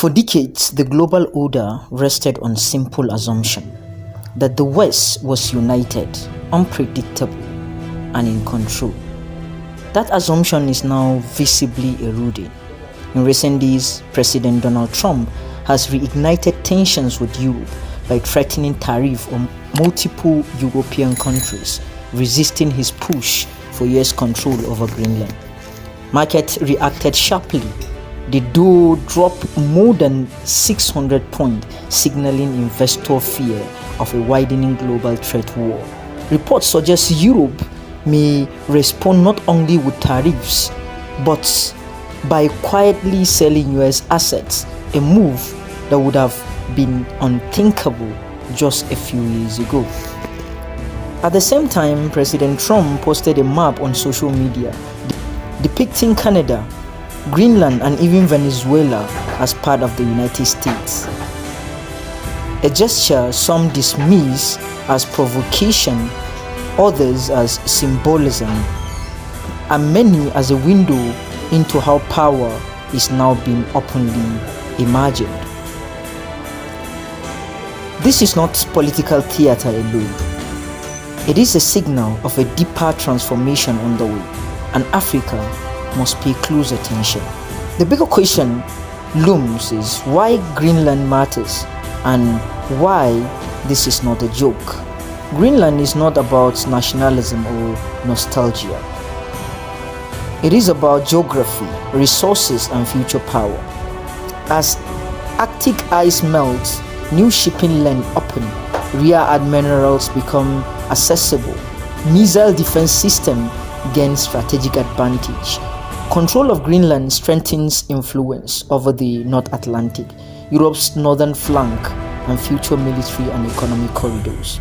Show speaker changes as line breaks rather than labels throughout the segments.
For decades, the global order rested on simple assumption that the West was united, unpredictable, and in control. That assumption is now visibly eroding. In recent days, President Donald Trump has reignited tensions with Europe by threatening tariffs on multiple European countries, resisting his push for US control over Greenland. Markets reacted sharply. The Dow dropped more than 600 points, signaling investor fear of a widening global trade war. Reports suggest Europe may respond not only with tariffs, but by quietly selling US assets, a move that would have been unthinkable just a few years ago. At the same time, President Trump posted a map on social media depicting Canada, Greenland, and even Venezuela as part of the United States. A gesture some dismiss as provocation, others as symbolism, and many as a window into how power is now being openly imagined. This is not political theater alone. It is a signal of a deeper transformation underway, and Africa must pay close attention. The bigger question looms is why Greenland matters and why this is not a joke. Greenland is not about nationalism or nostalgia. It is about geography, resources, and future power. As Arctic ice melts, new shipping lanes open, rear admirals become accessible, missile defense system gain strategic advantage. Control of Greenland strengthens influence over the North Atlantic, Europe's northern flank, and future military and economic corridors.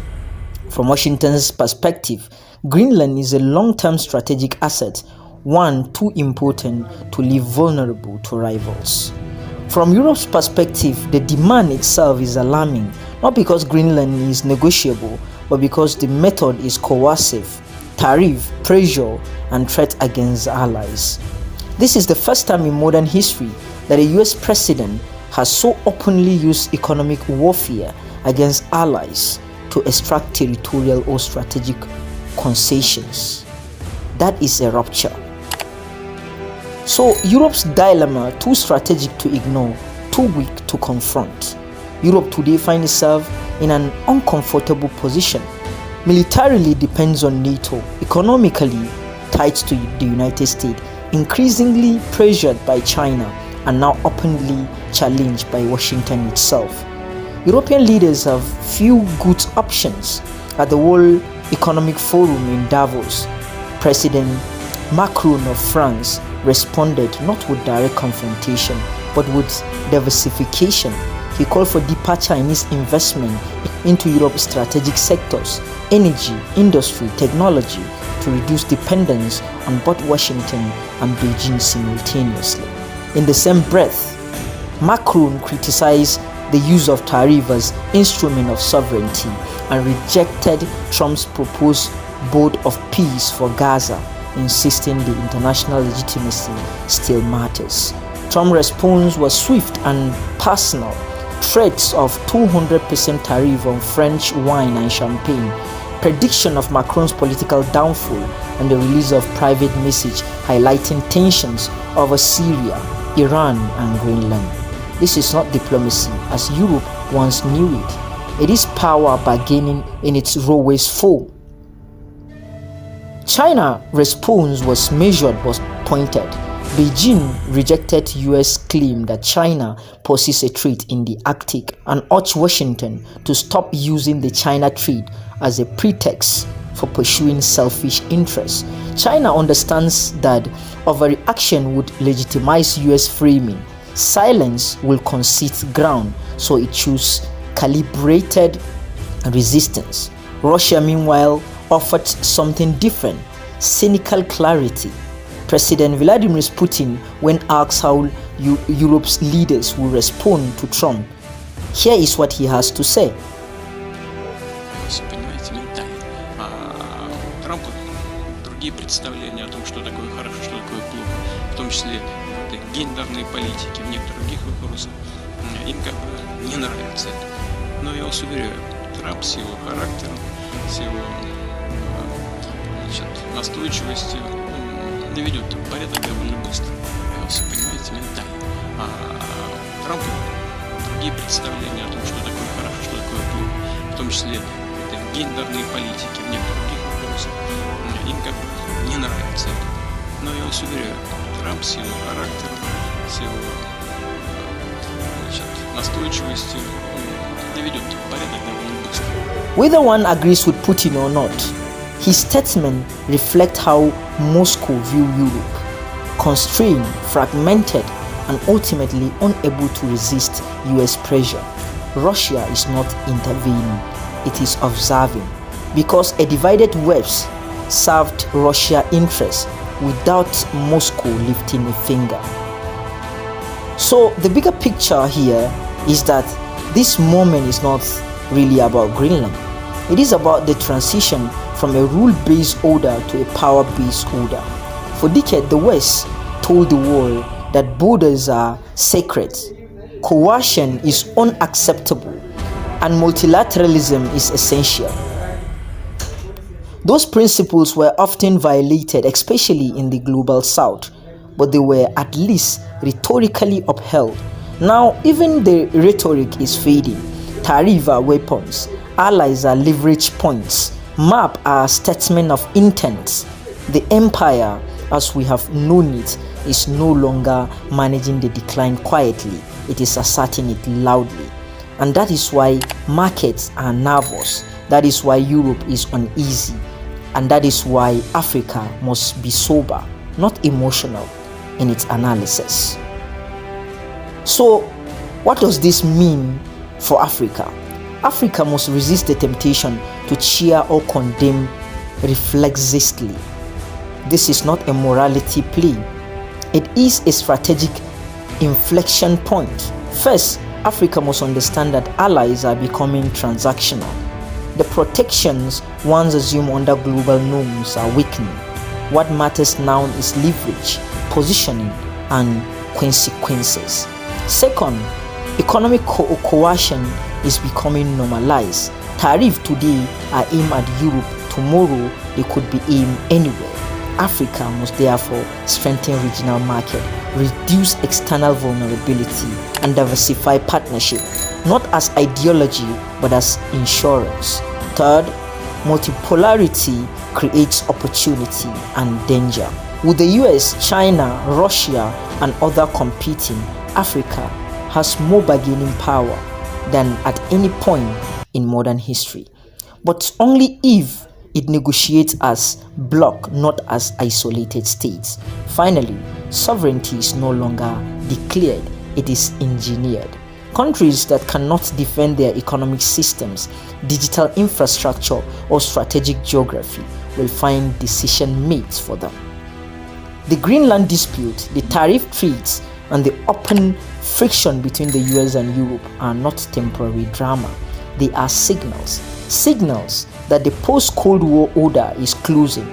From Washington's perspective, Greenland is a long-term strategic asset, one too important to leave vulnerable to rivals. From Europe's perspective, the demand itself is alarming, not because Greenland is negotiable, but because the method is coercive, tariff, pressure, and threat against allies. This is the first time in modern history that a US president has so openly used economic warfare against allies to extract territorial or strategic concessions. That is a rupture. So Europe's dilemma, too strategic to ignore, too weak to confront. Europe today finds itself in an uncomfortable position. Militarily depends on NATO, economically tied to the United States, increasingly pressured by China, and now openly challenged by Washington itself. European leaders have few good options. At the World Economic Forum in Davos, President Macron of France responded not with direct confrontation, but with diversification. He called for deeper Chinese investment into Europe's strategic sectors, energy, industry, technology, to reduce dependence on both Washington and Beijing simultaneously. In the same breath, Macron criticized the use of tariff as instrument of sovereignty and rejected Trump's proposed board of peace for Gaza, insisting the international legitimacy still matters. Trump's response was swift and personal. Threats of 200% tariff on French wine and champagne, prediction of Macron's political downfall, and the release of private message highlighting tensions over Syria, Iran, and Greenland. This is not diplomacy as Europe once knew it. It is power bargaining in its rawest form. China's response was measured but pointed. Beijing rejected US claim that China poses a threat in the Arctic and urged Washington to stop using the China threat as a pretext for pursuing selfish interests. China understands that overreaction would legitimize US framing. Silence will concede ground, so it chose calibrated resistance. Russia, meanwhile, offered something different: cynical clarity. President Vladimir Putin, when asked how Europe's leaders will respond to Trump, here is what he has to say.
Понимаете, ментально. У Трампа другие представления о том, что такое хорошо, что такое плохо, в том числе гендерной политики, в некоторых других вопросах. им как бы не нравится это. Но я вас уверяю, Трамп с его характером, с его настойчивостью наведет порядок довольно быстро. Все понимаете, ментально. А Трампу другие представления о том, что такое хорошо, что такое плохо, в том числе это гендерные политики, в некоторых других вопросах, им как бы не нравится это. Но я вас уверяю, Трамп с его характером, с его настойчивостью наведет порядок довольно быстро.
Whether one agrees with Putin or not, his statement reflects how Moscow view Europe, constrained, fragmented, and ultimately unable to resist US pressure. Russia is not intervening, it is observing, because a divided West served Russia's interests without Moscow lifting a finger. So the bigger picture here is that this moment is not really about Greenland. It is about the transition from a rule-based order to a power-based order. For decades, the West told the world that borders are sacred, coercion is unacceptable, and multilateralism is essential. Those principles were often violated, especially in the global south, but they were at least rhetorically upheld. Now, even the rhetoric is fading. Tariffs are weapons, allies are leverage points, map are statement of intent. The empire, as we have known it, is no longer managing the decline quietly, it is asserting it loudly. And that is why markets are nervous, that is why Europe is uneasy, and that is why Africa must be sober, not emotional, in its analysis. So, what does this mean for Africa? Africa must resist the temptation to cheer or condemn reflexively. This is not a morality plea. It is a strategic inflection point. First, Africa must understand that allies are becoming transactional. The protections once assumed under global norms are weakening. What matters now is leverage, positioning, and consequences. Second, economic coercion is becoming normalized. Tariffs today are aimed at Europe, tomorrow they could be aimed anywhere. Africa must therefore strengthen regional market, reduce external vulnerability, and diversify partnership, not as ideology but as insurance. Third, multipolarity creates opportunity and danger. With the US, China, Russia, and other competing, Africa has more bargaining power than at any point in modern history, but only if it negotiates as bloc, not as isolated states. Finally, sovereignty is no longer declared, it is engineered. Countries that cannot defend their economic systems, digital infrastructure, or strategic geography will find decision mates for them. The Greenland dispute, the tariff treaties, and the open friction between the US and Europe are not temporary drama. They are signals that the post-Cold War order is closing,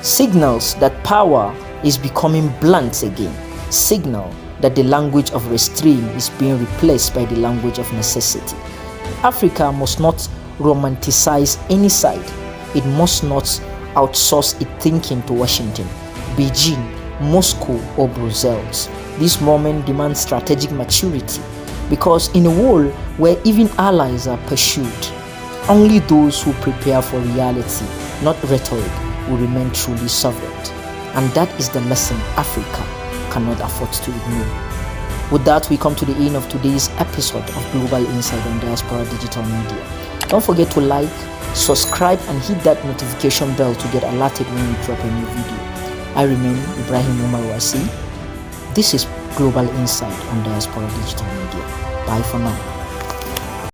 signals that power is becoming blunt again, signal that the language of restraint is being replaced by the language of necessity. Africa must not romanticize any side. It must not outsource its thinking to Washington, Beijing, Moscow, or Brussels. This moment demands strategic maturity, because in a world where even allies are pursued, only those who prepare for reality, not rhetoric, will remain truly sovereign. And that is the lesson Africa cannot afford to ignore. With that, we come to the end of today's episode of Global Insight on Diaspora Digital Media. Don't forget to like, subscribe, and hit that notification bell to get alerted when we drop a new video. I remain Ibrahim Umar Wasi. This is Global Insight on Diaspora Digital Media. Bye for now.